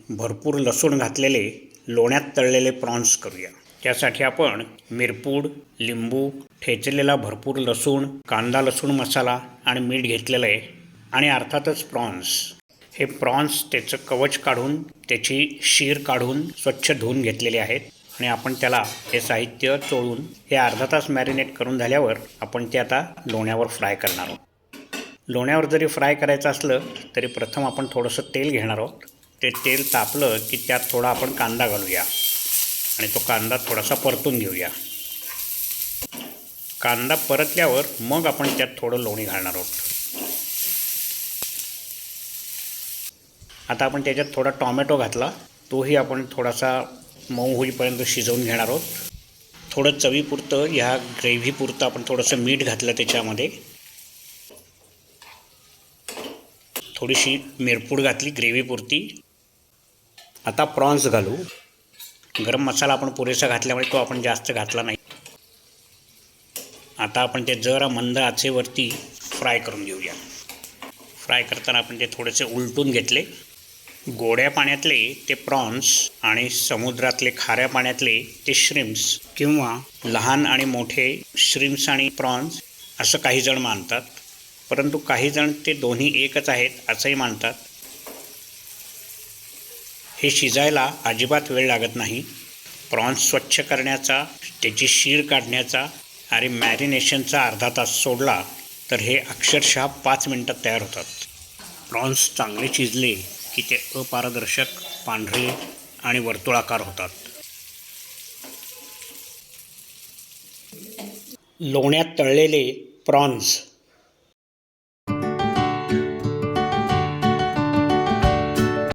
भरपूर लसूण घातलेले लोण्यात तळलेले प्रॉन्स करूया। त्यासाठी आपण मिरपूड, लिंबू, ठेचलेला भरपूर लसूण, कांदा लसूण मसाला आणि मीठ घेतलेलं आहे आणि अर्थातच प्रॉन्स। हे प्रॉन्स त्याचं कवच काढून त्याची शीर काढून स्वच्छ धुवून घेतलेले आहेत आणि आपण त्याला हे साहित्य चोळून हे अर्धा तास मॅरिनेट करून झाल्यावर आपण ते आता लोण्यावर फ्राय करणार आहोत। लोण्यावर जरी फ्राय करायचं असलं तरी प्रथम आपण थोडंसं तेल घेणार आहोत। ते तेल तापलं की त्यात थोडा आपण कांदा घालूया आणि तो कांदा थोडासा परतून घेऊया। कांदा परतल्यावर मग आपण त्यात थोडं लोणी घालणार आहोत। आता आपण त्याच्यात थोडा टॉमॅटो घातला, तोही आपण थोडासा मऊ होईपर्यंत शिजवून घेणार आहोत। थोडं चवीपुरतं ह्या ग्रेव्हीपुरतं आपण थोडंसं मीठ घातलं त्याच्यामध्ये, थोडीशी मिरपूड घातली ग्रेव्हीपुरती। आता प्रॉन्स घालू। गरम मसाला आपण पुरेसा घातल्यामुळे तो आपण जास्त घातला नाही। आता आपण ते जरा मंद आचेवरती फ्राय करून घेऊया। फ्राय करताना आपण ते थोडेसे उलटून घेतले। गोड्या पाण्यातले ते प्रॉन्स आणि समुद्रातले खाऱ्या पाण्यातले ते श्रिम्प्स किंवा लहान आणि मोठे श्रिम्प्स आणि प्रॉन्स असं काही जण मानतात, परंतु काही जण ते दोन्ही एकच आहेत असंही मानतात। हे शिजायला अजिबात वेळ लागत नाही। प्रॉन्स स्वच्छ करण्याचा, त्याची शीर काढण्याचा आणि मॅरिनेशनचा अर्धा तास सोडला तर हे अक्षरशः 5 मिनिटात तयार होतात। प्रॉन्स चांगले शिजले की ते अपारदर्शक, पांढरे आणि वर्तुळाकार होतात। लोण्यात तळलेले प्रॉन्स